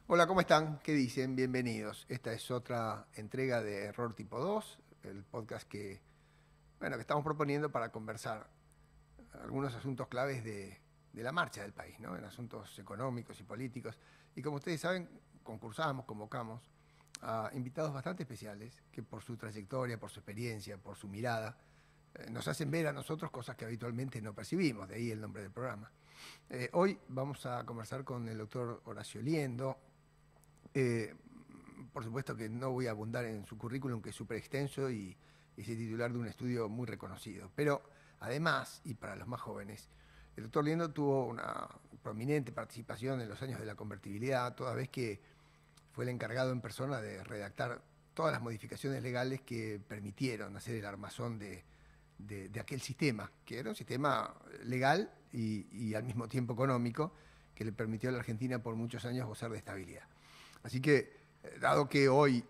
Hola, ¿cómo están? ¿Qué dicen? Bienvenidos. Esta es otra entrega de Error Tipo 2, el podcast que estamos proponiendo para conversar algunos asuntos claves de la marcha del país, ¿no? En asuntos económicos y políticos. Y como ustedes saben, convocamos a invitados bastante especiales que por su trayectoria, por su experiencia, por su mirada, nos hacen ver a nosotros cosas que habitualmente no percibimos, de ahí el nombre del programa. Hoy vamos a conversar con el doctor Horacio Liendo. Eh, por supuesto que no voy a abundar en su currículum, que es súper extenso y es el titular de un estudio muy reconocido. Pero además, y para los más jóvenes, el doctor Liendo tuvo una prominente participación en los años de la convertibilidad, toda vez que fue el encargado en persona de redactar todas las modificaciones legales que permitieron hacer el armazón de aquel sistema, que era un sistema legal y al mismo tiempo económico, que le permitió a la Argentina por muchos años gozar de estabilidad. Así que, dado que hoy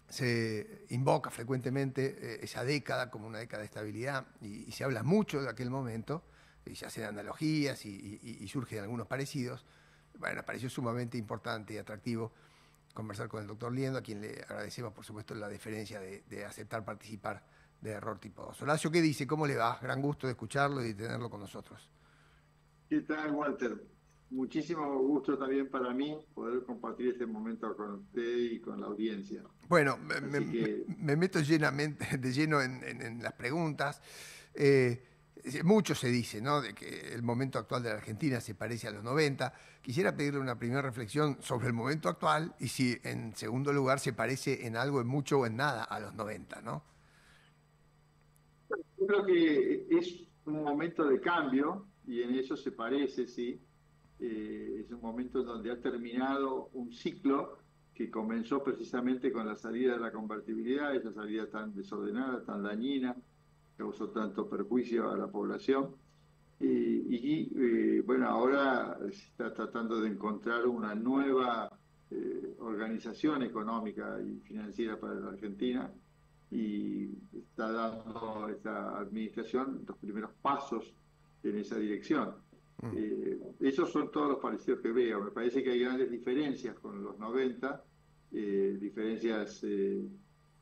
se invoca frecuentemente esa década como una década de estabilidad y se habla mucho de aquel momento, y se hacen analogías y surgen algunos parecidos, bueno, pareció sumamente importante y atractivo conversar con el doctor Liendo, a quien le agradecemos, por supuesto, la deferencia de aceptar participar de Error Tipo 2. Horacio, ¿qué dice? ¿Cómo le va? Gran gusto de escucharlo y de tenerlo con nosotros. ¿Qué tal, Walter? Muchísimo gusto también para mí poder compartir este momento con usted y con la audiencia. Bueno, Así que, me meto de lleno en las preguntas. Eh, Mucho se dice, ¿no?, de que el momento actual de la Argentina se parece a los 90. Quisiera pedirle una primera reflexión sobre el momento actual y si, en segundo lugar, se parece en algo, en mucho o en nada a los 90, ¿no? yo creo que es un momento de cambio y en eso se parece, sí. Es un momento en donde ha terminado un ciclo que comenzó precisamente con la salida de la convertibilidad, esa salida tan desordenada, tan dañina, causó tanto perjuicio a la población. Bueno, ahora se está tratando de encontrar una nueva organización económica y financiera para la Argentina y está dando esta administración los primeros pasos en esa dirección. Mm. Esos son todos los parecidos que veo. Me parece que hay grandes diferencias con los 90, diferencias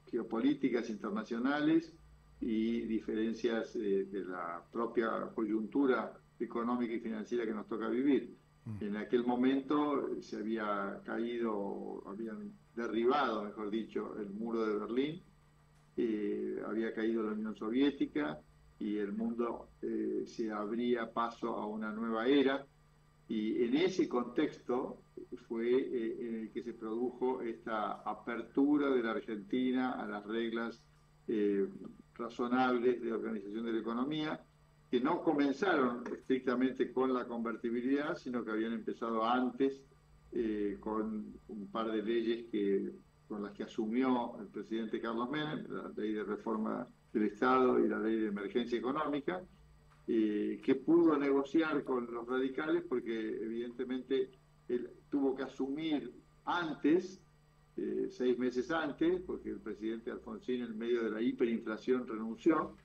geopolíticas internacionales y diferencias de la propia coyuntura económica y financiera que nos toca vivir. En aquel momento se había caído, habían derribado, mejor dicho, el muro de Berlín, había caído la Unión Soviética y el mundo se abría paso a una nueva era. Y en ese contexto fue en el que se produjo esta apertura de la Argentina a las reglas eh, razonables de organización de la economía, que no comenzaron estrictamente con la convertibilidad, sino que habían empezado antes con un par de leyes con las que asumió el presidente Carlos Menem, la ley de reforma del Estado y la ley de emergencia económica, que pudo negociar con los radicales porque evidentemente él tuvo que asumir antes, 6 meses antes, porque el presidente Alfonsín en medio de la hiperinflación renunció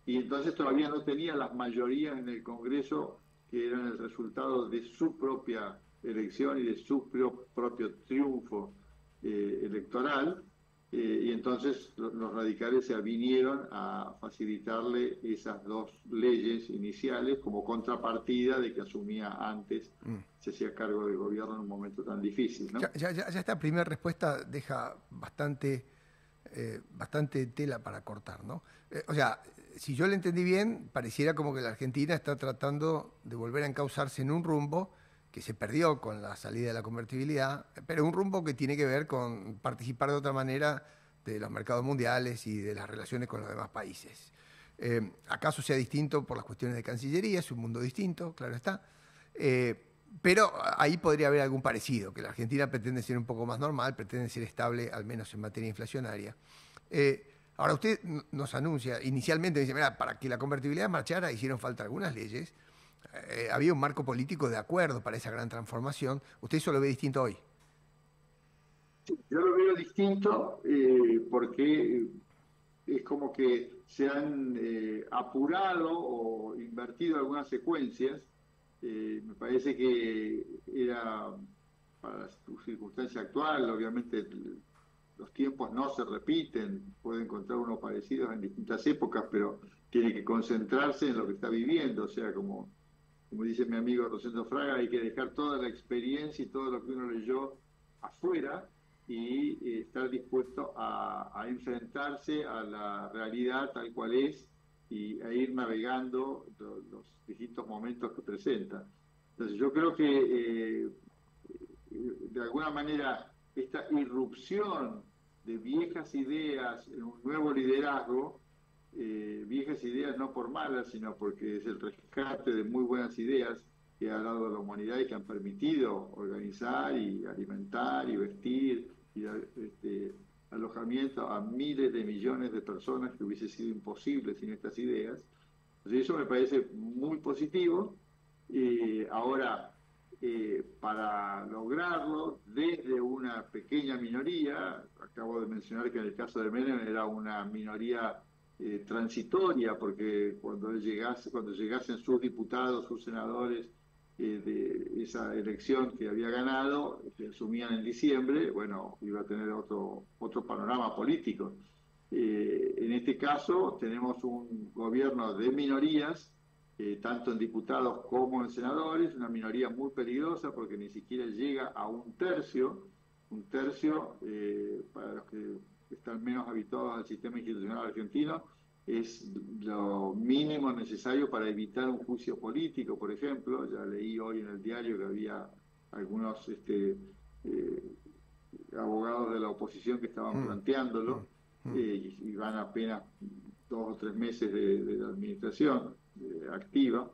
y entonces todavía no tenía las mayorías en el Congreso que eran el resultado de su propia elección y de su propio triunfo electoral. Y entonces los radicales se avinieron a facilitarle esas dos leyes iniciales como contrapartida de que asumía antes, Mm. se hacía cargo del gobierno en un momento tan difícil, ¿no? Ya esta primera respuesta deja bastante tela para cortar, ¿no? O sea, si yo le entendí bien, pareciera como que la Argentina está tratando de volver a encauzarse en un rumbo que se perdió con la salida de la convertibilidad, pero un rumbo que tiene que ver con participar de otra manera de los mercados mundiales y de las relaciones con los demás países. ¿Acaso sea distinto por las cuestiones de Cancillería? Es un mundo distinto, claro está. Pero ahí podría haber algún parecido, que la Argentina pretende ser un poco más normal, pretende ser estable, al menos en materia inflacionaria. Ahora usted nos anuncia, inicialmente dice, mira, para que la convertibilidad marchara hicieron falta algunas leyes, había un marco político de acuerdo para esa gran transformación. ¿Usted eso lo ve distinto hoy? Yo lo veo distinto porque es como que se han apurado o invertido algunas secuencias. Me parece que era para su circunstancia actual. Obviamente los tiempos no se repiten, puede encontrar uno parecidos en distintas épocas, pero tiene que concentrarse en lo que está viviendo. O sea, como dice mi amigo Rosendo Fraga, hay que dejar toda la experiencia y todo lo que uno leyó afuera y estar dispuesto a enfrentarse a la realidad tal cual es y a ir navegando los distintos momentos que presenta. Entonces yo creo que de alguna manera esta irrupción de viejas ideas en un nuevo liderazgo, viejas ideas no por malas, sino porque es el rescate de muy buenas ideas que ha dado a la humanidad y que han permitido organizar y alimentar y vestir y dar alojamiento a miles de millones de personas que hubiese sido imposible sin estas ideas. Entonces eso me parece muy positivo. Ahora, para lograrlo desde una pequeña minoría, acabo de mencionar que en el caso de Menem era una minoría transitoria, porque cuando llegasen sus diputados, sus senadores de esa elección que había ganado, que asumían en diciembre, bueno, iba a tener otro panorama político. En este caso tenemos un gobierno de minorías, tanto en diputados como en senadores, una minoría muy peligrosa porque ni siquiera llega a un tercio, para los que están menos habituados al sistema institucional argentino, es lo mínimo necesario para evitar un juicio político, por ejemplo. Ya leí hoy en el diario que había algunos abogados de la oposición que estaban planteándolo, y van apenas 2 o 3 meses de la administración activa,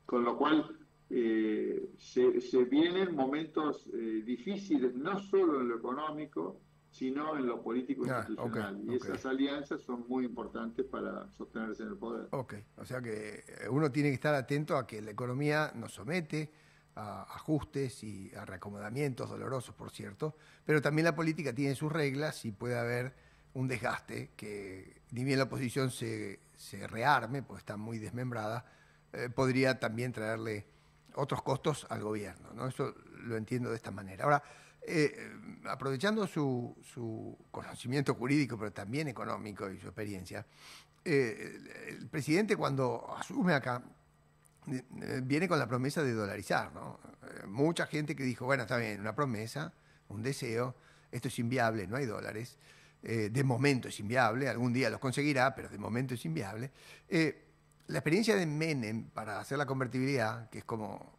con lo cual se vienen momentos difíciles, no solo en lo económico, sino en lo político institucional. Y esas alianzas son muy importantes para sostenerse en el poder. O sea que uno tiene que estar atento a que la economía nos somete a ajustes y a reacomodamientos dolorosos, por cierto, pero también la política tiene sus reglas y puede haber un desgaste que, ni bien la oposición se rearme, porque está muy desmembrada, podría también traerle otros costos al gobierno, ¿no? Eso lo entiendo de esta manera. Ahora, aprovechando su conocimiento jurídico, pero también económico y su experiencia, el presidente cuando asume acá viene con la promesa de dolarizar, ¿no? Mucha gente que dijo, bueno, está bien, una promesa, un deseo, esto es inviable, no hay dólares, de momento es inviable, algún día los conseguirá, pero de momento es inviable. La experiencia de Menem para hacer la convertibilidad, que es como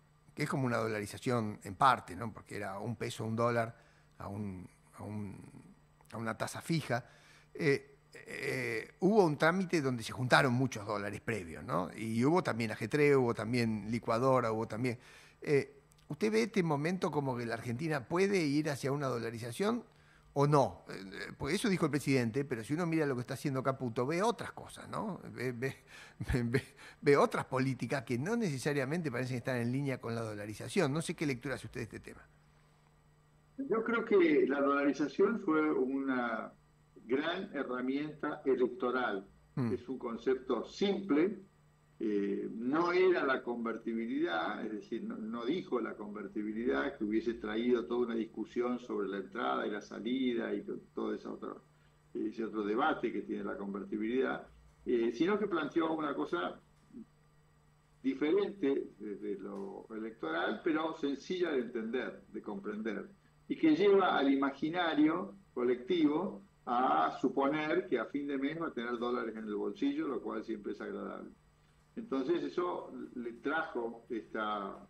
una dolarización en parte, ¿no? Porque era $1 a $1 a una tasa fija, hubo un trámite donde se juntaron muchos dólares previos, ¿no? Y hubo también ajetreo, hubo también licuadora, hubo también... ¿Usted ve este momento como que la Argentina puede ir hacia una dolarización o no? Porque eso dijo el presidente, pero si uno mira lo que está haciendo Caputo, ve otras cosas, ¿no? Ve otras políticas que no necesariamente parecen estar en línea con la dolarización. No sé qué lectura hace usted de este tema. Yo creo que la dolarización fue una gran herramienta electoral. Es un concepto simple, no era la convertibilidad, es decir, no dijo la convertibilidad que hubiese traído toda una discusión sobre la entrada y la salida y todo ese otro debate que tiene la convertibilidad, sino que planteó una cosa diferente desde lo electoral, pero sencilla de entender, de comprender, y que lleva al imaginario colectivo a suponer que a fin de mes va a tener dólares en el bolsillo, lo cual siempre es agradable. Entonces eso le trajo esta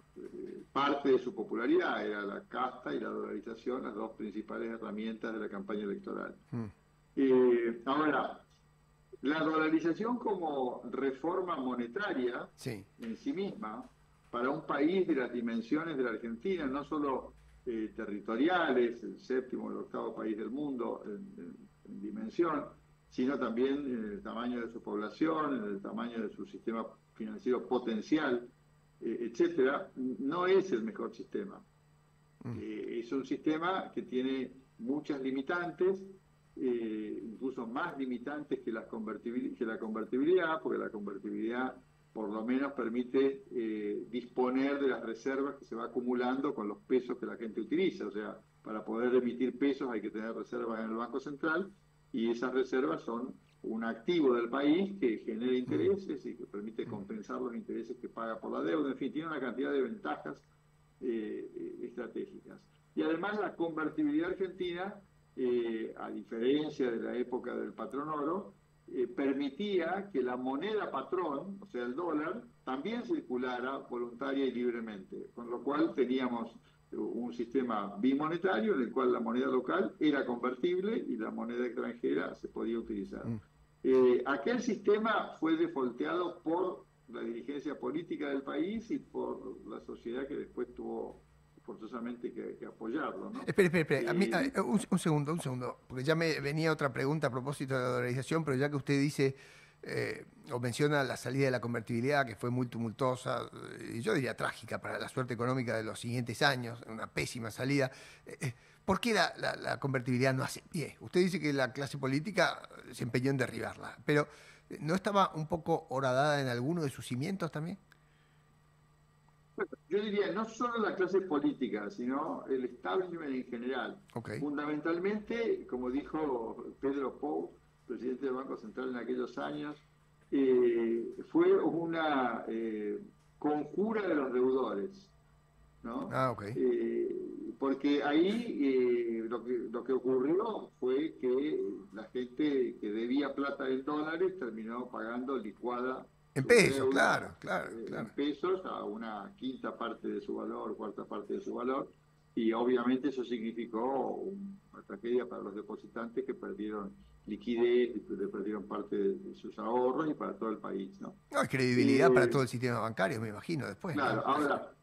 parte de su popularidad, era la casta y la dolarización, las dos principales herramientas de la campaña electoral. Ahora, la dolarización como reforma monetaria en sí misma, para un país de las dimensiones de la Argentina, no solo territoriales, el 7º o el 8º país del mundo en dimensión, sino también en el tamaño de su población, en el tamaño de su sistema financiero potencial, etcétera, no es el mejor sistema. Es un sistema que tiene muchas limitantes, incluso más limitantes que la convertibilidad, porque la convertibilidad por lo menos permite disponer de las reservas que se va acumulando con los pesos que la gente utiliza. O sea, para poder emitir pesos hay que tener reservas en el Banco Central, y esas reservas son un activo del país que genera intereses y que permite compensar los intereses que paga por la deuda. En fin, tiene una cantidad de ventajas estratégicas. Y además la convertibilidad argentina, a diferencia de la época del patrón oro, permitía que la moneda patrón, o sea el dólar, también circulara voluntaria y libremente, con lo cual teníamos un sistema bimonetario en el cual la moneda local era convertible y la moneda extranjera se podía utilizar. Aquel sistema fue defolteado por la dirigencia política del país y por la sociedad, que después tuvo forzosamente que apoyarlo, ¿no? Espere. Un segundo, porque ya me venía otra pregunta a propósito de la dolarización, pero ya que usted dice o menciona la salida de la convertibilidad, que fue muy tumultuosa, y yo diría trágica para la suerte económica de los siguientes años, una pésima salida. ¿Por qué la convertibilidad no hace pie? Usted dice que la clase política se empeñó en derribarla, pero ¿no estaba un poco horadada en alguno de sus cimientos también? Yo diría, no solo la clase política, sino el establishment en general. Okay. Fundamentalmente, como dijo Pedro Pou, presidente del Banco Central en aquellos años, fue una conjura de los deudores, ¿no? Porque ahí lo que ocurrió fue que la gente que debía plata en dólares terminó pagando licuada en pesos, deuda, claro. En pesos, a una quinta parte de su valor, cuarta parte de su valor, y obviamente eso significó una tragedia para los depositantes, que perdieron liquidez, perdieron parte de sus ahorros, y para todo el país, ¿no? No, hay credibilidad para todo el sistema bancario, me imagino, después. Claro, ¿no? Ahora,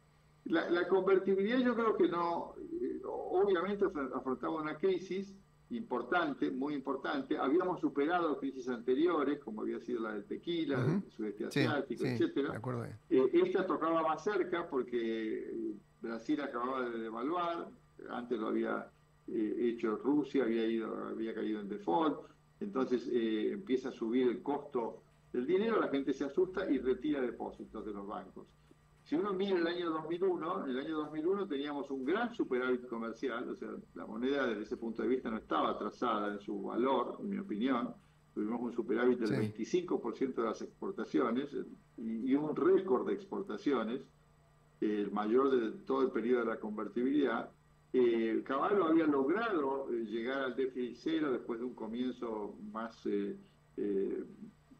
la convertibilidad yo creo que no, obviamente afrontaba una crisis importante, muy importante. Habíamos superado crisis anteriores, como había sido la del tequila, del sudeste asiático, etcétera. Esta tocaba más cerca porque Brasil acababa de devaluar, antes lo había hecho Rusia, había caído en default, entonces empieza a subir el costo del dinero, la gente se asusta y retira depósitos de los bancos. Si uno mira el año 2001, en el año 2001 teníamos un gran superávit comercial, o sea, la moneda desde ese punto de vista no estaba atrasada en su valor, en mi opinión. Tuvimos un superávit del 25% de las exportaciones y un récord de exportaciones, el mayor de todo el periodo de la convertibilidad. Cavallo había logrado llegar al déficit cero después de un comienzo más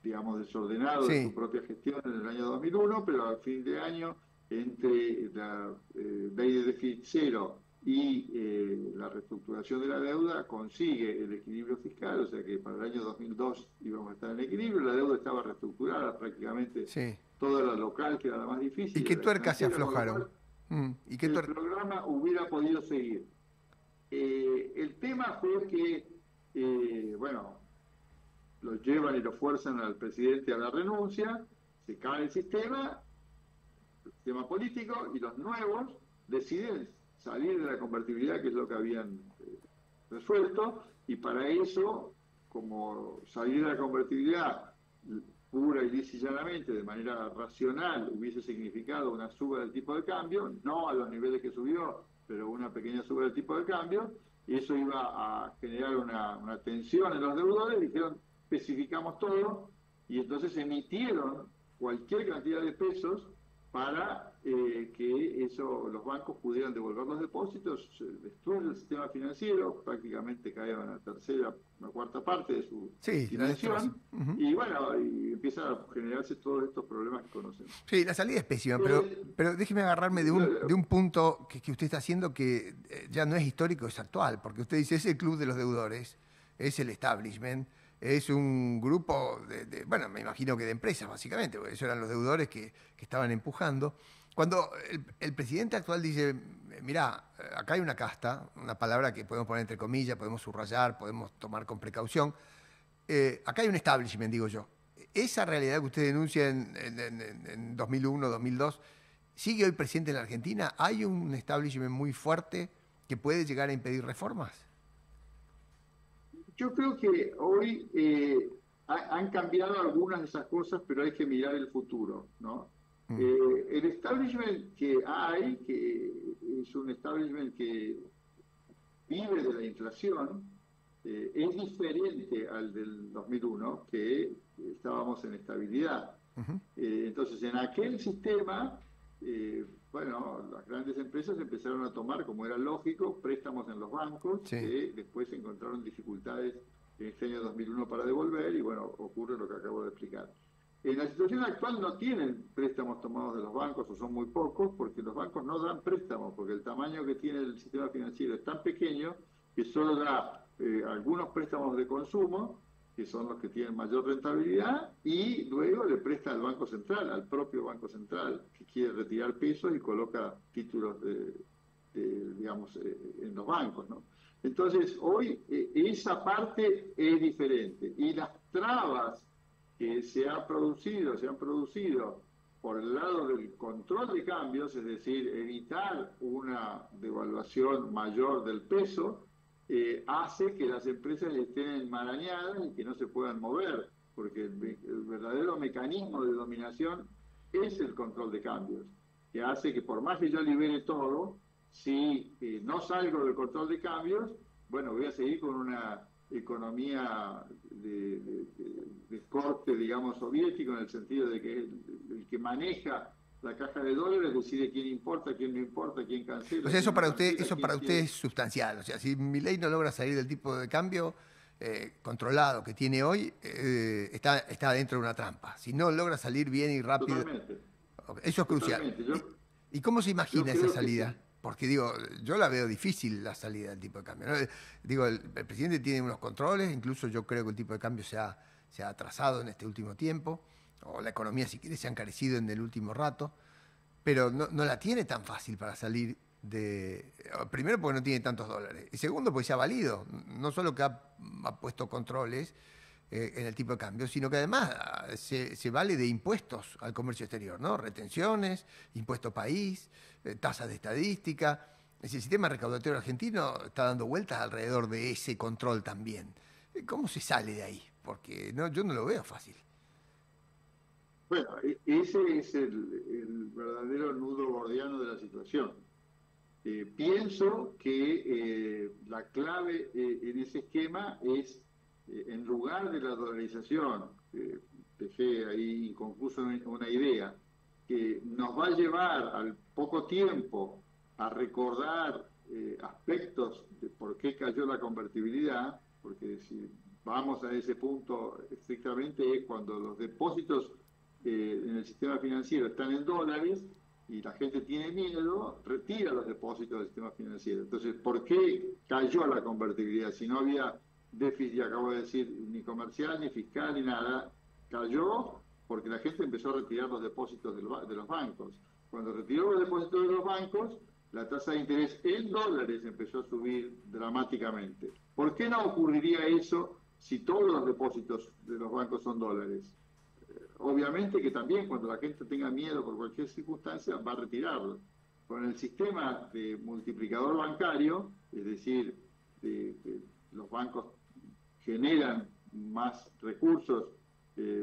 digamos, desordenado de su propia gestión en el año 2001, pero al fin de año, entre la ley de déficit cero y la reestructuración de la deuda, consigue el equilibrio fiscal, o sea que para el año 2002 íbamos a estar en equilibrio, la deuda estaba reestructurada prácticamente, toda la local, que era la más difícil. ¿Y qué tuercas se aflojaron? ¿Y qué el programa hubiera podido seguir? El tema fue que, bueno, lo llevan y lo fuerzan al presidente a la renuncia, se cae el sistema político, y los nuevos deciden salir de la convertibilidad, que es lo que habían resuelto, y para eso, como salir de la convertibilidad pura y lisa y llanamente, de manera racional, hubiese significado una suba del tipo de cambio, no a los niveles que subió, pero una pequeña suba del tipo de cambio, y eso iba a generar una tensión en los deudores. Dijeron, especificamos todo, y entonces emitieron cualquier cantidad de pesos para que los bancos pudieran devolver los depósitos. Se destruye el sistema financiero, prácticamente cae a una tercera, una cuarta parte de su dimensión, y bueno, y empiezan a generarse todos estos problemas que conocemos. Sí, la salida es pésima, pero déjeme agarrarme de un punto que usted está haciendo, que ya no es histórico, es actual, porque usted dice, es el club de los deudores, es el establishment, es un grupo bueno, me imagino que de empresas, básicamente, porque esos eran los deudores que estaban empujando. Cuando el presidente actual dice, mirá, acá hay una casta, una palabra que podemos poner entre comillas, podemos subrayar, podemos tomar con precaución, acá hay un establishment, digo yo. Esa realidad que usted denuncia en 2001, 2002, ¿sigue hoy presente en la Argentina? ¿Hay un establishment muy fuerte que puede llegar a impedir reformas? Yo creo que hoy han cambiado algunas de esas cosas, pero hay que mirar el futuro, ¿no? El establishment que hay, que es un establishment que vive de la inflación, es diferente al del 2001, que estábamos en estabilidad. Entonces, en aquel sistema, bueno, las grandes empresas empezaron a tomar, como era lógico, préstamos en los bancos, Sí. que después encontraron dificultades en este año 2001 para devolver, y bueno, ocurre lo que acabo de explicar. En la situación actual no tienen préstamos tomados de los bancos, o son muy pocos, porque los bancos no dan préstamos, porque el tamaño que tiene el sistema financiero es tan pequeño que solo da algunos préstamos de consumo, que son los que tienen mayor rentabilidad, y luego le presta al Banco Central, al propio Banco Central, que quiere retirar pesos y coloca títulos digamos, en los bancos, ¿no? Entonces, hoy esa parte es diferente, y las trabas que se han producido por el lado del control de cambios, es decir, evitar una devaluación mayor del peso, hace que las empresas estén enmarañadas y que no se puedan mover, porque el verdadero mecanismo de dominación es el control de cambios, que hace que por más que yo libere todo, si no salgo del control de cambios, bueno, voy a seguir con una economía de corte, digamos, soviético, en el sentido de que el que maneja la caja de dólares decide quién importa, quién no importa, quién cancela. O sea, eso quién no para usted, cancela, es sustancial. O sea, si Milei no logra salir del tipo de cambio controlado que tiene hoy, está dentro de una trampa. Si no logra salir bien y rápido, Totalmente. eso es crucial. Totalmente. ¿Y cómo se imagina esa creo que salida? sí. Porque digo, yo la veo difícil la salida del tipo de cambio, ¿no? Digo, el presidente tiene unos controles, incluso yo creo que el tipo de cambio se ha atrasado en este último tiempo, o la economía, si quiere, se ha encarecido en el último rato, pero no la tiene tan fácil para salir de... Primero porque no tiene tantos dólares, y segundo porque se ha valido, no solo que ha puesto controles en el tipo de cambio, sino que además se vale de impuestos al comercio exterior, ¿no? Retenciones, impuesto país, tasas de estadística. El sistema recaudatorio argentino está dando vueltas alrededor de ese control también. ¿Cómo se sale de ahí? Porque yo no lo veo fácil. Bueno, ese es el verdadero nudo gordiano de la situación. Pienso que la clave en ese esquema es, en lugar de la dolarización, dejé ahí inconcluso una idea, que nos va a llevar al poco tiempo a recordar aspectos de por qué cayó la convertibilidad, porque si vamos a ese punto estrictamente es cuando los depósitos en el sistema financiero están en dólares y la gente tiene miedo, retira los depósitos del sistema financiero. Entonces, ¿por qué cayó la convertibilidad? Si no había déficit, acabo de decir, ni comercial, ni fiscal, ni nada, cayó porque la gente empezó a retirar los depósitos de los bancos. Cuando retiró los depósitos de los bancos, la tasa de interés en dólares empezó a subir dramáticamente. ¿Por qué no ocurriría eso si todos los depósitos de los bancos son dólares? Obviamente que también cuando la gente tenga miedo por cualquier circunstancia va a retirarlo. Con el sistema de multiplicador bancario, es decir, los bancos generan más recursos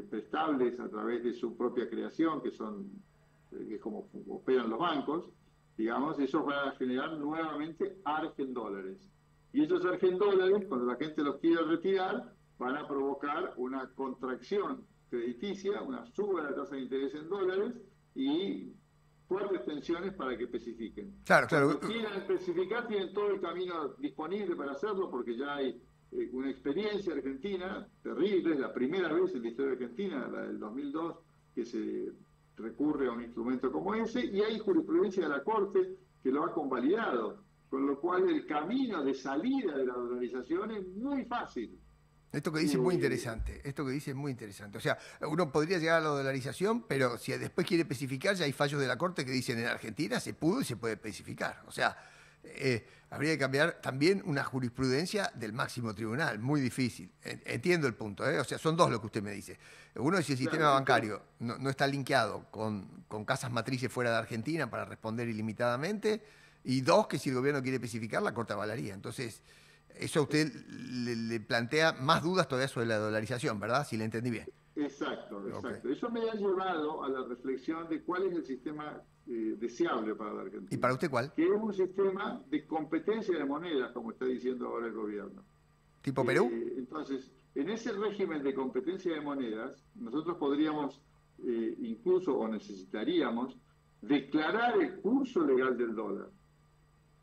prestables a través de su propia creación, que es como operan los bancos, digamos, esos van a generar nuevamente argendólares. Y esos argendólares, cuando la gente los quiera retirar, van a provocar una contracción crediticia, una suba de la tasa de interés en dólares y fuertes tensiones para que especifiquen. Claro. Cuando quieran especificar, tienen todo el camino disponible para hacerlo, porque ya hay una experiencia argentina terrible, es la primera vez en la historia argentina, la del 2002, que se recurre a un instrumento como ese, y hay jurisprudencia de la Corte que lo ha convalidado, con lo cual el camino de salida de la dolarización es muy fácil. Esto que dice es muy interesante. O sea, uno podría llegar a la dolarización, pero si después quiere especificar, ya hay fallos de la Corte que dicen en Argentina se pudo y se puede especificar. O sea, habría que cambiar también una jurisprudencia del máximo tribunal, muy difícil. Entiendo el punto, ¿eh? O sea, son dos lo que usted me dice. Uno es si el sistema bancario no está linkeado con casas matrices fuera de Argentina para responder ilimitadamente, y dos, que si el gobierno quiere especificar, la Corte avalaría. Entonces, Eso a usted le plantea más dudas todavía sobre la dolarización, ¿verdad? Si le entendí bien. Exacto, exacto. Okay. Eso me ha llevado a la reflexión de cuál es el sistema deseable para la Argentina. ¿Y para usted cuál? Que es un sistema de competencia de monedas, como está diciendo ahora el gobierno. ¿Tipo Perú? Entonces, en ese régimen de competencia de monedas, nosotros podríamos incluso o necesitaríamos declarar el curso legal del dólar.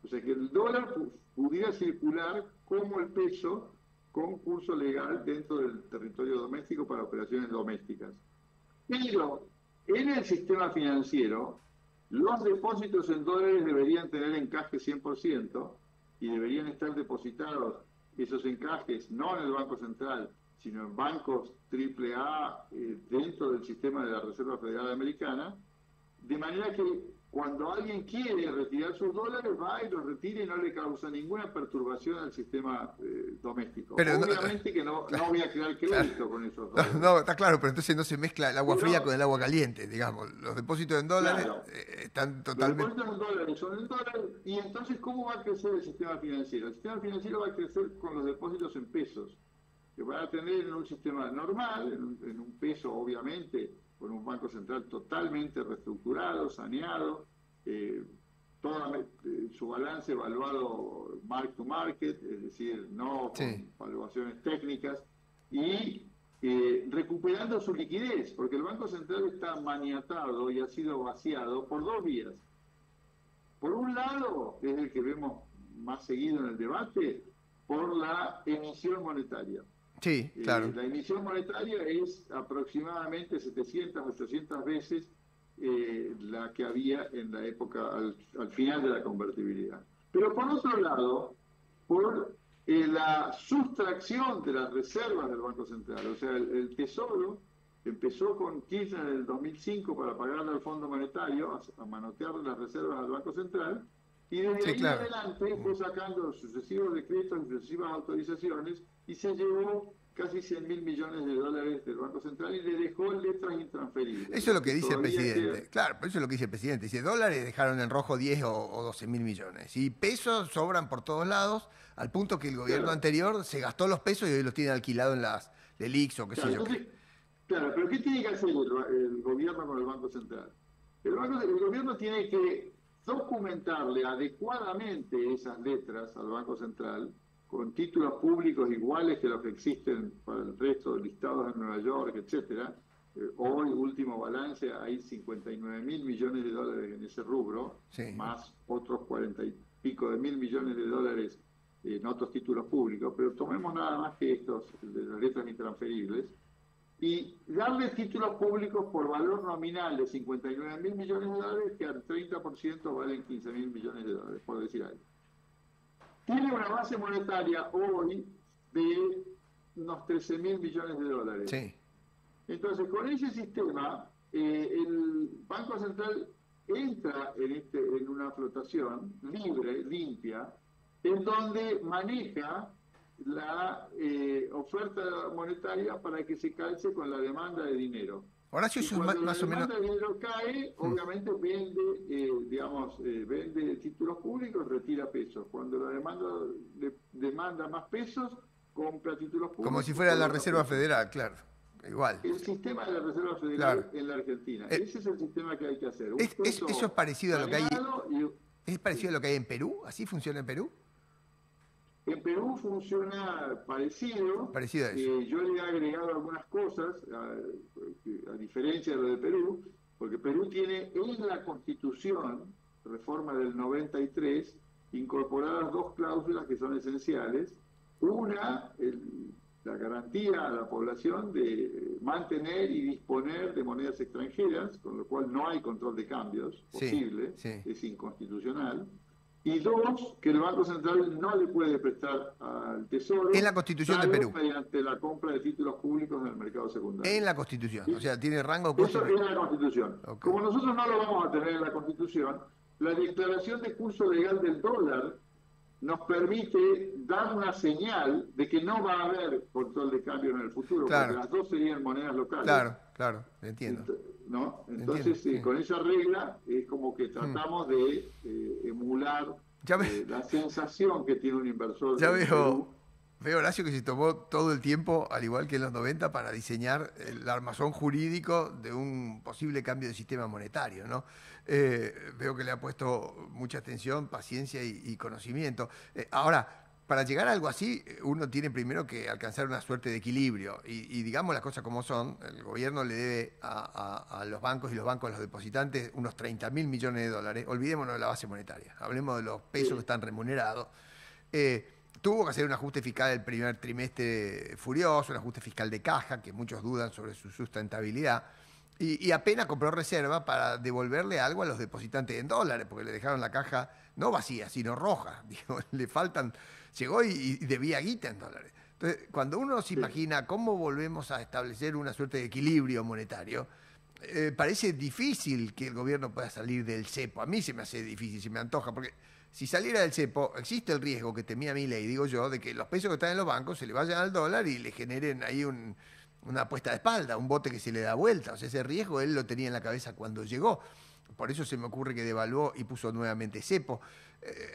O sea, que el dólar pudiera circular como el peso con curso legal dentro del territorio doméstico para operaciones domésticas. Pero en el sistema financiero, los depósitos en dólares deberían tener encaje 100% y deberían estar depositados esos encajes no en el Banco Central, sino en bancos AAA dentro del sistema de la Reserva Federal Americana, de manera que cuando alguien quiere retirar sus dólares, va y los retira y no le causa ninguna perturbación al sistema doméstico. Pero obviamente que no voy a crear crédito con esos dólares. No, está claro, pero entonces no se mezcla el agua fría con el agua caliente, digamos. Los depósitos en dólares están totalmente... Los depósitos en dólares son en dólares, y entonces, ¿cómo va a crecer el sistema financiero? El sistema financiero va a crecer con los depósitos en pesos, que van a tener en un sistema normal, en un peso, obviamente, con un banco central totalmente reestructurado, saneado, su balance evaluado mark to market, es decir, no con evaluaciones técnicas, y recuperando su liquidez, porque el Banco Central está maniatado y ha sido vaciado por dos vías. Por un lado, es el que vemos más seguido en el debate, por la emisión monetaria. Sí, claro. La emisión monetaria es aproximadamente 700, 800 veces la que había en la época, al final de la convertibilidad. Pero por otro lado, por la sustracción de las reservas del Banco Central, o sea, el Tesoro empezó con Kirchner en el 2005 para pagarle al Fondo Monetario, a manotear las reservas al Banco Central, y desde ahí adelante fue sacando sucesivos decretos y sucesivas autorizaciones y se llevó casi 100.000 millones de dólares del Banco Central y le dejó letras intransferibles. Eso es lo que dice el presidente. Claro, eso es lo que dice el presidente. Dice, dólares dejaron en rojo 10 o 12.000 millones. Y pesos sobran por todos lados, al punto que el gobierno anterior se gastó los pesos y hoy los tiene alquilados en las LELIQs o qué sé yo. Claro, pero ¿qué tiene que hacer el gobierno con el Banco Central? El gobierno tiene que documentarle adecuadamente esas letras al Banco Central, con títulos públicos iguales que los que existen para el resto de listados en Nueva York, etcétera. Hoy, último balance, hay 59.000 millones de dólares en ese rubro, más otros 40 y pico de mil millones de dólares en otros títulos públicos, pero tomemos nada más que estos, de las letras intransferibles, y darle títulos públicos por valor nominal de 59.000 millones de dólares, que al 30% valen 15.000 millones de dólares, por decir algo. Tiene una base monetaria hoy de unos 13.000 millones de dólares. Sí. Entonces, con ese sistema, el Banco Central entra en una flotación libre, limpia, en donde maneja la oferta monetaria para que se calce con la demanda de dinero. Horacio, eso es más o menos... Cuando la demanda de dinero cae, obviamente vende títulos públicos, retira pesos. Cuando la demanda más pesos, compra títulos públicos. Como si fuera la Reserva Federal, claro. Igual. El sistema de la Reserva Federal en la Argentina. Ese es el sistema que hay que hacer. Eso es parecido a lo que hay... ¿Es parecido a lo que hay en Perú? ¿Así funciona en Perú? En Perú funciona parecido. Parecido a eso. Yo le he agregado algunas cosas, a diferencia de lo de Perú, porque Perú tiene en la Constitución, reforma del 93, incorporadas dos cláusulas que son esenciales. Una, la garantía a la población de mantener y disponer de monedas extranjeras, con lo cual no hay control de cambios posible, es inconstitucional. Y dos, que el Banco Central no le puede prestar al Tesoro. En la Constitución de Perú. Mediante la compra de títulos públicos en el mercado secundario. En la Constitución, ¿sí? O sea, tiene rango... Eso es la Constitución. Okay. Como nosotros no lo vamos a tener en la Constitución, la declaración de curso legal del dólar nos permite dar una señal de que no va a haber control de cambio en el futuro, porque las dos serían monedas locales. Claro, entiendo. ¿No? Entonces, con esa regla es como que tratamos de emular Ya, la sensación que tiene un inversor ya en Perú. veo, Horacio, que se tomó todo el tiempo, al igual que en los 90, para diseñar el armazón jurídico de un posible cambio de sistema monetario, ¿no? Veo que le ha puesto mucha atención, paciencia y conocimiento. Ahora, para llegar a algo así, uno tiene primero que alcanzar una suerte de equilibrio. Y digamos las cosas como son, el gobierno le debe a los bancos y los bancos a los depositantes unos 30.000 millones de dólares. Olvidémonos de la base monetaria, hablemos de los pesos que están remunerados. Tuvo que hacer un ajuste fiscal el primer trimestre furioso, un ajuste fiscal de caja, que muchos dudan sobre su sustentabilidad, y apenas compró reserva para devolverle algo a los depositantes en dólares, porque le dejaron la caja no vacía, sino roja. Digo, le faltan, llegó y debía guita en dólares. Entonces, cuando uno se imagina cómo volvemos a establecer una suerte de equilibrio monetario, parece difícil que el gobierno pueda salir del cepo. A mí se me hace difícil, se me antoja, porque si saliera del cepo, existe el riesgo que temía Milei, digo yo, de que los pesos que están en los bancos se le vayan al dólar y le generen ahí una apuesta de espalda, un bote que se le da vuelta. O sea, ese riesgo él lo tenía en la cabeza cuando llegó. Por eso se me ocurre que devaluó y puso nuevamente cepo.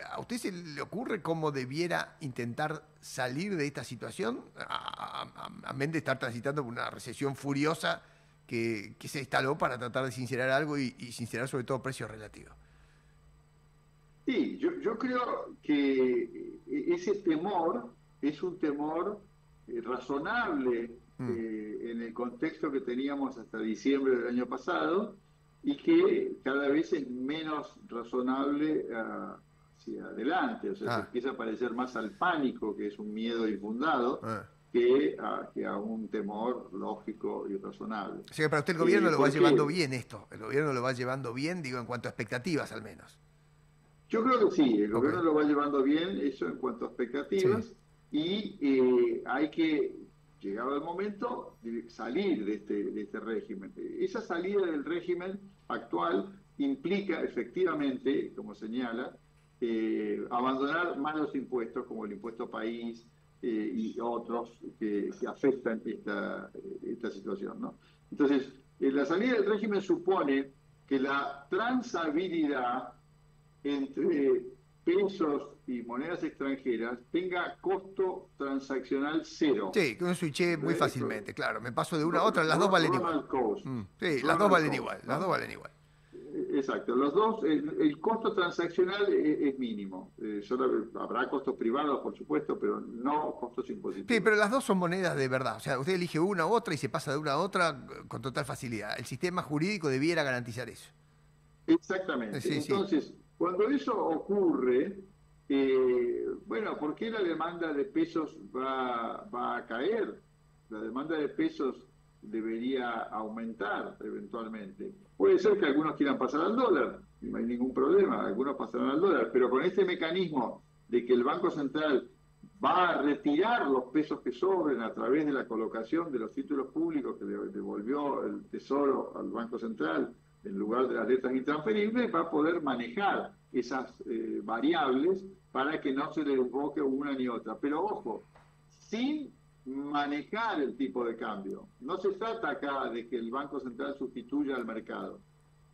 ¿A usted se le ocurre cómo debiera intentar salir de esta situación? A menos de estar transitando por una recesión furiosa que se instaló para tratar de sincerar algo y sincerar sobre todo precios relativos. Sí, yo creo que ese temor es un temor razonable en el contexto que teníamos hasta diciembre del año pasado y que cada vez es menos razonable hacia adelante. O sea, se empieza a parecer más al pánico, que es un miedo infundado, que a un temor lógico y razonable. O sea que para usted el gobierno lo va llevando bien esto, el gobierno lo va llevando bien, digo, en cuanto a expectativas al menos. Yo creo que sí, el gobierno lo va llevando bien, eso en cuanto a expectativas, Sí. y hay que, llegado el momento, salir de este régimen. Esa salida del régimen actual implica efectivamente, como señala, abandonar malos impuestos como el impuesto país y otros que afectan esta situación, ¿no? Entonces, la salida del régimen supone que la transabilidad entre pesos y monedas extranjeras tenga costo transaccional cero. Sí, que uno switché muy fácilmente, claro. Me paso de una a otra, las dos valen igual. Sí, las Run dos valen cost, igual, ¿no? las dos valen igual. Exacto, los dos, el costo transaccional es mínimo. Solo habrá costos privados, por supuesto, pero no costos Sí, impositivos. pero las dos son monedas de verdad. O sea, usted elige una u otra y se pasa de una a otra con total facilidad. El sistema jurídico debiera garantizar eso. Exactamente. Sí, sí. Entonces, cuando eso ocurre, bueno, ¿por qué la demanda de pesos va a caer? La demanda de pesos debería aumentar eventualmente. Puede ser que algunos quieran pasar al dólar, no hay ningún problema, algunos pasarán al dólar, pero con este mecanismo de que el Banco Central va a retirar los pesos que sobren a través de la colocación de los títulos públicos que le devolvió el Tesoro al Banco Central en lugar de las letras intransferibles, va a poder manejar esas variables para que no se le desboque una ni otra. Pero ojo, sin manejar el tipo de cambio. No se trata acá de que el Banco Central sustituya al mercado.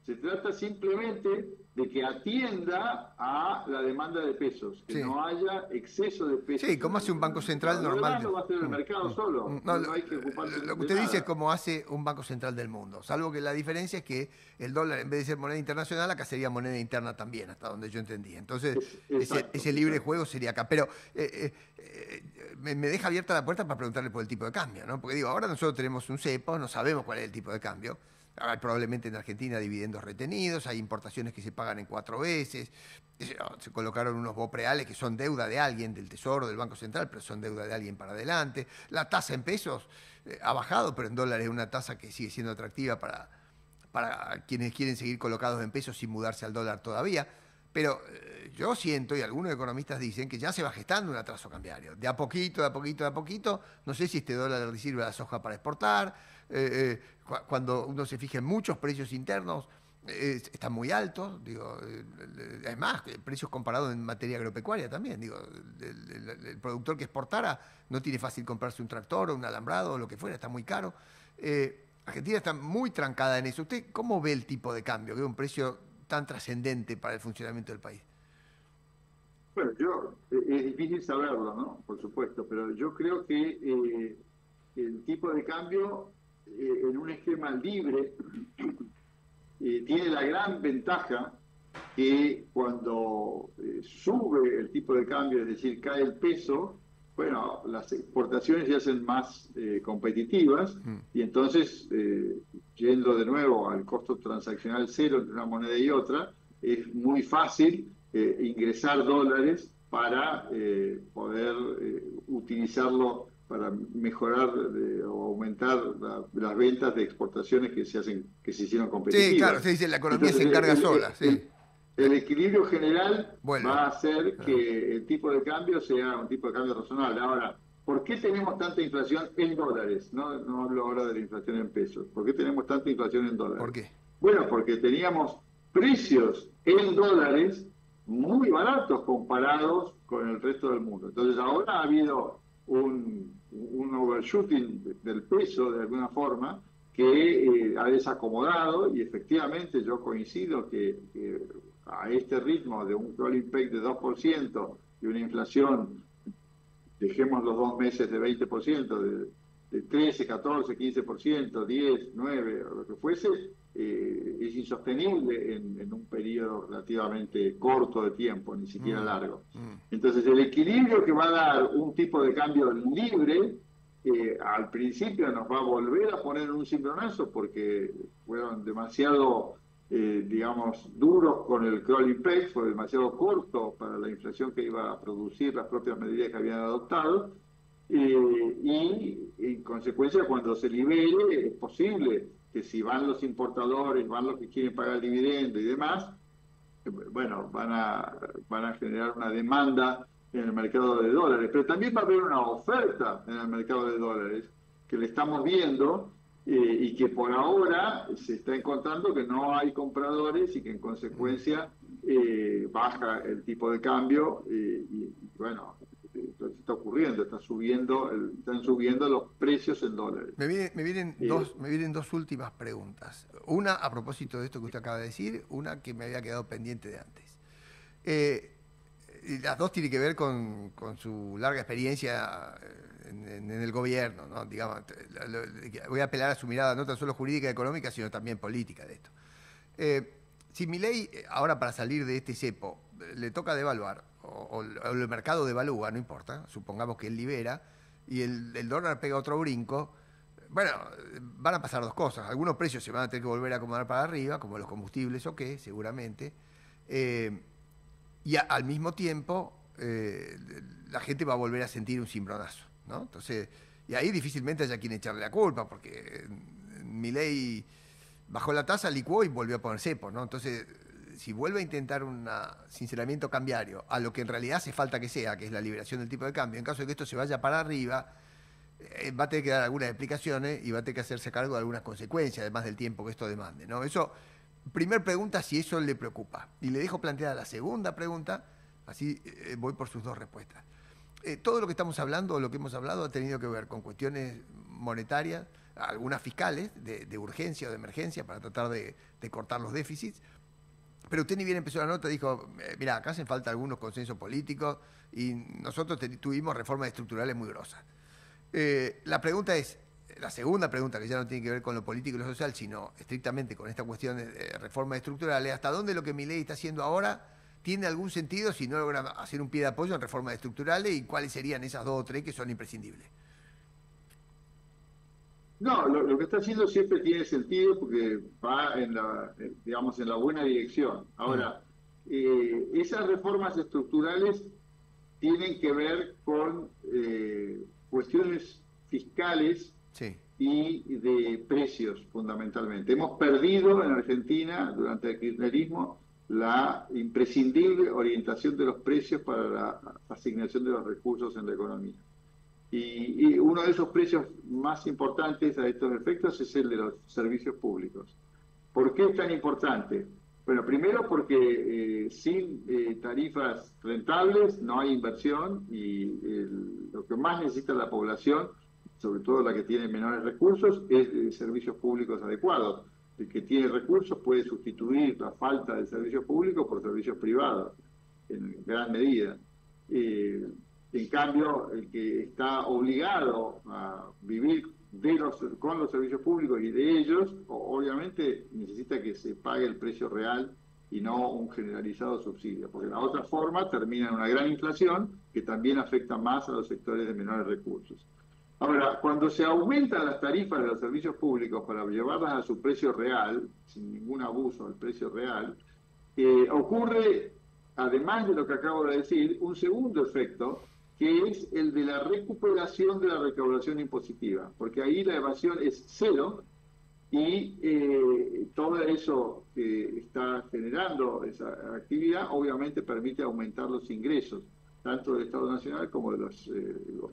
Se trata simplemente de que atienda a la demanda de pesos, que no haya exceso de pesos. Sí, como hace un banco central normal. Lo va a hacer el mercado solo. No hay que ocuparse Lo que de usted dice nada. es como hace un banco central del mundo, salvo que la diferencia es que el dólar, en vez de ser moneda internacional, acá sería moneda interna también, hasta donde yo entendí. Entonces, ese libre juego sería acá. Pero me deja abierta la puerta para preguntarle por el tipo de cambio, ¿no? Porque digo, ahora nosotros tenemos un cepo, no sabemos cuál es el tipo de cambio. Hay probablemente en Argentina dividendos retenidos, hay importaciones que se pagan en 4 veces, se colocaron unos BOPREALES que son deuda de alguien, del Tesoro, del Banco Central, pero son deuda de alguien para adelante. La tasa en pesos ha bajado, pero en dólares es una tasa que sigue siendo atractiva para quienes quieren seguir colocados en pesos sin mudarse al dólar todavía. Pero yo siento, y algunos economistas dicen, que ya se va gestando un atraso cambiario. De a poquito, de a poquito, de a poquito. No sé si este dólar le sirve a la soja para exportar. Cuando uno se fija en muchos precios internos, están muy altos. Digo, es más, precios comparados en materia agropecuaria también. Digo, el productor que exportara no tiene fácil comprarse un tractor o un alambrado o lo que fuera, está muy caro. Argentina está muy trancada en eso. ¿Usted cómo ve el tipo de cambio, que es un precio tan trascendente para el funcionamiento del país? Bueno, es difícil saberlo, ¿no? Por supuesto, pero yo creo que el tipo de cambio en un esquema libre tiene la gran ventaja que cuando sube el tipo de cambio, es decir, cae el peso, bueno, las exportaciones se hacen más competitivas y entonces, yendo de nuevo al costo transaccional cero entre una moneda y otra, es muy fácil ingresar dólares para poder utilizarlo para mejorar o aumentar las ventas de exportaciones que se hicieron Sí, claro, competitivas. se dice la economía se Entonces, encarga sola, sí. el equilibrio general Vuelve. va a hacer que el tipo de cambio sea un tipo de cambio razonable. Ahora, ¿por qué tenemos tanta inflación en dólares? No hablo ahora de la inflación en pesos. ¿Por qué tenemos tanta inflación en ¿Por dólares? qué? Bueno, porque teníamos precios en dólares muy baratos comparados con el resto del mundo. Entonces ahora ha habido un overshooting del peso de alguna forma que ha desacomodado y efectivamente yo coincido que a este ritmo de un crawling peg de 2% y una inflación, dejemos los 2 meses de 20%, de 13, 14, 15%, 10, 9, o lo que fuese, es insostenible en un periodo relativamente corto de tiempo, ni siquiera largo. Entonces, el equilibrio que va a dar un tipo de cambio libre, al principio nos va a volver a poner en un cimbronazo porque fueron demasiado, digamos, duros con el crawling peg, fue demasiado corto para la inflación que iba a producir las propias medidas que habían adoptado. Y en consecuencia, cuando se libere, es posible que si van los importadores, van los que quieren pagar el dividendo y demás, bueno, van a generar una demanda en el mercado de dólares, pero también va a haber una oferta en el mercado de dólares que le estamos viendo y que por ahora se está encontrando que no hay compradores y que en consecuencia baja el tipo de cambio y bueno, lo que está ocurriendo, están subiendo los precios en dólares. Me vienen dos últimas preguntas. Una a propósito de esto que usted acaba de decir, una que me había quedado pendiente de antes. Las dos tienen que ver con su larga experiencia en el gobierno, ¿no? Digamos, voy a apelar a su mirada no tan solo jurídica y económica, sino también política de esto. Si Milei, ahora para salir de este cepo, le toca devaluar, o el mercado devalúa, no importa, supongamos que él libera, y el dólar pega otro brinco, bueno, van a pasar dos cosas. Algunos precios se van a tener que volver a acomodar para arriba, como los combustibles o qué, seguramente. Y al mismo tiempo, la gente va a volver a sentir un cimbronazo, ¿no? Entonces, y ahí difícilmente haya quien echarle la culpa, porque Milei bajó la tasa, licuó y volvió a poner cepo, ¿no? Entonces, si vuelve a intentar un sinceramiento cambiario a lo que en realidad hace falta que sea, que es la liberación del tipo de cambio, en caso de que esto se vaya para arriba, va a tener que dar algunas explicaciones y va a tener que hacerse cargo de algunas consecuencias, además del tiempo que esto demande, ¿no? Eso, primer pregunta, si eso le preocupa. Y le dejo planteada la segunda pregunta, así voy por sus dos respuestas. Todo lo que estamos hablando, lo que hemos hablado, ha tenido que ver con cuestiones monetarias, algunas fiscales, de urgencia o de emergencia, para tratar de cortar los déficits. Pero usted ni bien empezó la nota, dijo, mira, acá hacen falta algunos consensos políticos y nosotros tuvimos reformas estructurales muy grosas. La pregunta es, la segunda pregunta, que ya no tiene que ver con lo político y lo social, sino estrictamente con esta cuestión de reformas estructurales, ¿hasta dónde lo que Milei está haciendo ahora tiene algún sentido si no logra hacer un pie de apoyo en reformas estructurales y cuáles serían esas dos o tres que son imprescindibles? No, lo que está haciendo siempre tiene sentido porque va digamos, en la buena dirección. Ahora, esas reformas estructurales tienen que ver con cuestiones fiscales Sí. y de precios, fundamentalmente. Hemos perdido en Argentina, durante el kirchnerismo, la imprescindible orientación de los precios para la asignación de los recursos en la economía. Y uno de esos precios más importantes a estos efectos es el de los servicios públicos. ¿Por qué es tan importante? Bueno, primero porque sin tarifas rentables no hay inversión y lo que más necesita la población, sobre todo la que tiene menores recursos, es servicios públicos adecuados. El que tiene recursos puede sustituir la falta de servicios públicos por servicios privados, en gran medida. En cambio, el que está obligado a vivir con los servicios públicos y de ellos, obviamente necesita que se pague el precio real y no un generalizado subsidio, porque de la otra forma termina en una gran inflación que también afecta más a los sectores de menores recursos. Ahora, cuando se aumentan las tarifas de los servicios públicos para llevarlas a su precio real, sin ningún abuso al precio real, ocurre, además de lo que acabo de decir, un segundo efecto, que es el de la recuperación de la recaudación impositiva, porque ahí la evasión es cero y todo eso que está generando esa actividad obviamente permite aumentar los ingresos, tanto del Estado Nacional como de los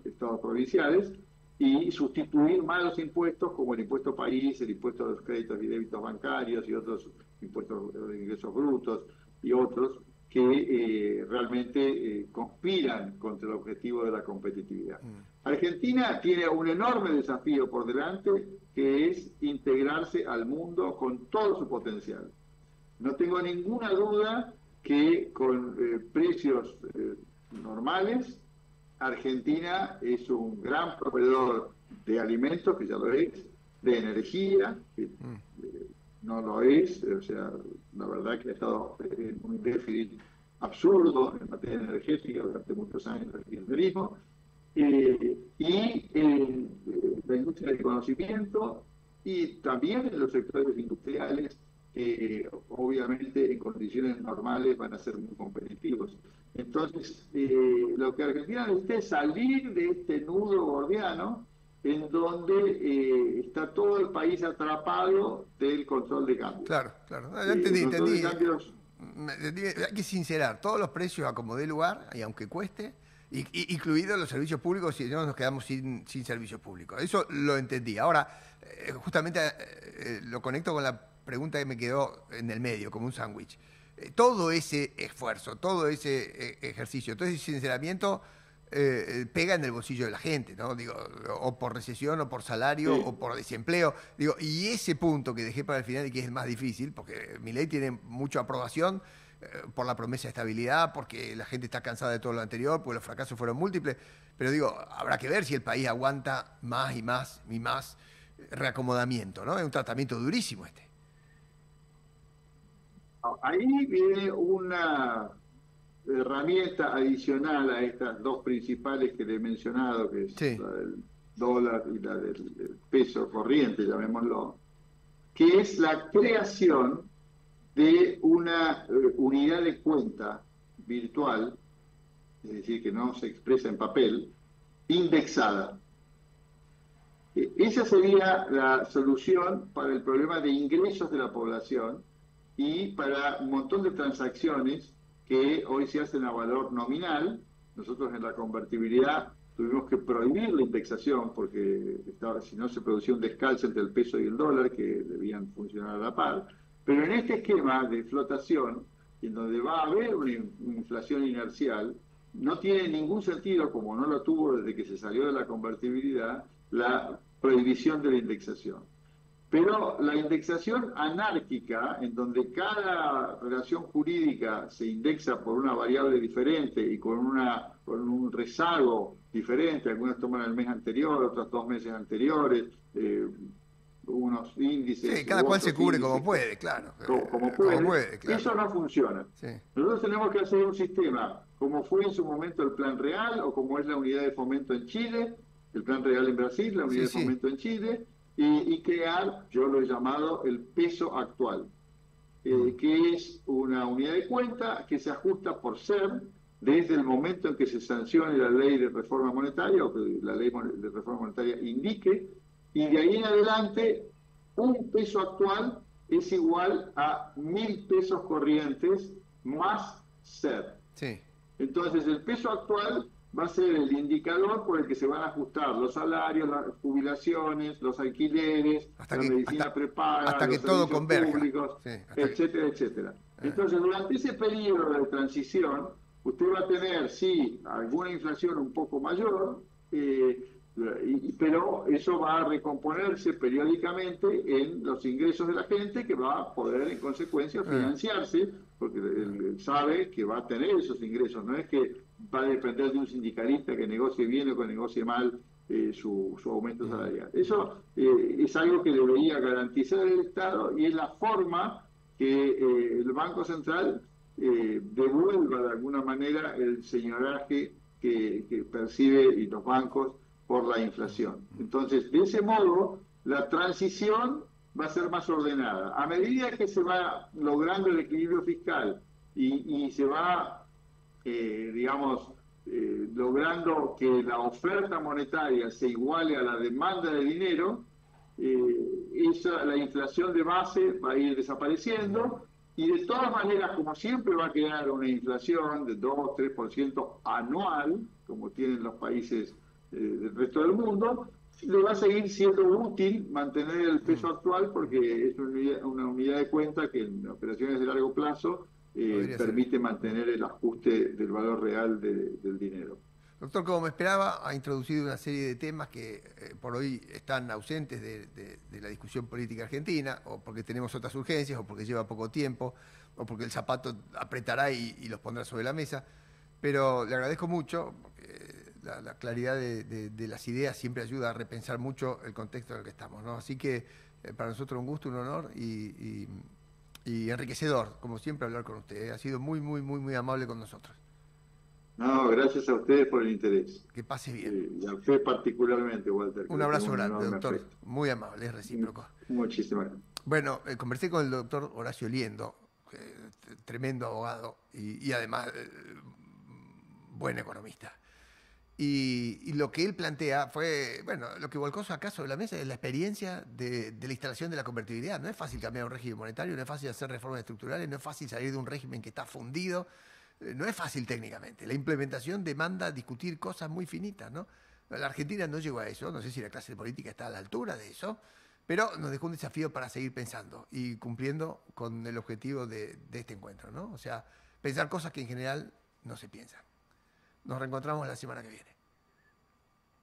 estados provinciales, y sustituir malos impuestos como el impuesto país, el impuesto de los créditos y débitos bancarios y otros impuestos de ingresos brutos y otros que realmente conspiran contra el objetivo de la competitividad. Argentina tiene un enorme desafío por delante, que es integrarse al mundo con todo su potencial. No tengo ninguna duda que con precios normales, Argentina es un gran proveedor de alimentos, que ya lo es, de energía, que no lo es, o sea, la verdad que ha estado en un déficit absurdo en materia energética durante muchos años del kirchnerismo, y la industria del conocimiento y también en los sectores industriales, obviamente en condiciones normales van a ser muy competitivos. Entonces, lo que Argentina necesita es salir de este nudo gordiano en donde está todo el país atrapado del control de cambios. Claro, claro. No, ya entendí. Hay que sincerar, todos los precios a como dé lugar, y aunque cueste, incluidos los servicios públicos, si no nos quedamos sin servicios públicos. Eso lo entendí. Ahora, justamente lo conecto con la pregunta que me quedó en el medio, como un sándwich. Todo ese esfuerzo, todo ese ejercicio, todo ese sinceramiento pega en el bolsillo de la gente, ¿no? Digo, o por recesión, o por salario, sí, o por desempleo. Digo, y ese punto que dejé para el final y que es el más difícil, porque Milei tiene mucha aprobación por la promesa de estabilidad, porque la gente está cansada de todo lo anterior, porque los fracasos fueron múltiples. Pero digo, habrá que ver si el país aguanta más y más y más reacomodamiento, ¿no? Es un tratamiento durísimo este. Ahí viene una herramienta adicional a estas dos principales que le he mencionado, que es sí, la del dólar y la del peso corriente, llamémoslo, que es la creación de una unidad de cuenta virtual, es decir, que no se expresa en papel, indexada. Esa sería la solución para el problema de ingresos de la población y para un montón de transacciones que hoy se hacen a valor nominal. Nosotros en la convertibilidad tuvimos que prohibir la indexación porque si no se producía un descalce entre el peso y el dólar, que debían funcionar a la par. Pero en este esquema de flotación, en donde va a haber una inflación inercial, no tiene ningún sentido, como no lo tuvo desde que se salió de la convertibilidad, la prohibición de la indexación. Pero la indexación anárquica, en donde cada relación jurídica se indexa por una variable diferente y con un rezago diferente, algunas toman el mes anterior, otras 2 meses anteriores, unos índices... Sí, cada cual se cubre como puede, claro. Como puede, claro. Eso no funciona. Sí. Nosotros tenemos que hacer un sistema, como fue en su momento el Plan Real, o como es la Unidad de Fomento en Chile, el Plan Real en Brasil, la Unidad de Fomento en Chile, y crear, yo lo he llamado, el peso actual, que es una unidad de cuenta que se ajusta por ser desde el momento en que se sancione la ley de reforma monetaria, o que la ley de reforma monetaria indique, y de ahí en adelante un peso actual es igual a 1.000 pesos corrientes más ser. Sí. Entonces el peso actual va a ser el indicador por el que se van a ajustar los salarios, las jubilaciones, los alquileres, la medicina prepaga, hasta los que todo converja, públicos, sí, etcétera, etcétera. Entonces, durante ese periodo de transición, usted va a tener, sí, alguna inflación un poco mayor, Pero eso va a recomponerse periódicamente en los ingresos de la gente, que va a poder en consecuencia financiarse, porque él sabe que va a tener esos ingresos. No es que va a depender de un sindicalista que negocie bien o que negocie mal su aumento salarial. Eso es algo que debería garantizar el Estado, y es la forma que el Banco Central devuelva de alguna manera el señoraje que percibe y los bancos por la inflación. Entonces, de ese modo, la transición va a ser más ordenada. A medida que se va logrando el equilibrio fiscal y se va, digamos, logrando que la oferta monetaria se iguale a la demanda de dinero, la inflación de base va a ir desapareciendo, y de todas maneras, como siempre, va a quedar una inflación de 2-3% anual, como tienen los países del resto del mundo. Le va a seguir siendo útil mantener el peso actual, porque es una unidad de cuenta que en operaciones de largo plazo permite mantener el ajuste del valor real del dinero. Doctor, como me esperaba, ha introducido una serie de temas que por hoy están ausentes de la discusión política argentina, o porque tenemos otras urgencias, o porque lleva poco tiempo, o porque el zapato apretará y los pondrá sobre la mesa. Pero le agradezco mucho, porque la claridad de las ideas siempre ayuda a repensar mucho el contexto en el que estamos, ¿no? Así que para nosotros un gusto, un honor y enriquecedor, como siempre, hablar con usted. Ha sido muy, muy, muy, muy amable con nosotros. No, gracias a ustedes por el interés. Que pase bien. Y a usted particularmente, Walter. Un abrazo grande, doctor. Afecto. Muy amable, es recíproco. Muchísimas gracias. Bueno, conversé con el doctor Horacio Liendo, tremendo abogado y además buen economista. Y lo que él plantea fue, bueno, lo que volcó acá sobre la mesa es la experiencia de la instalación de la convertibilidad. No es fácil cambiar un régimen monetario, no es fácil hacer reformas estructurales, no es fácil salir de un régimen que está fundido. No es fácil técnicamente. La implementación demanda discutir cosas muy finitas, ¿no? La Argentina no llegó a eso, no sé si la clase política está a la altura de eso, pero nos dejó un desafío para seguir pensando y cumpliendo con el objetivo de este encuentro, ¿no? O sea, pensar cosas que en general no se piensan. Nos reencontramos la semana que viene.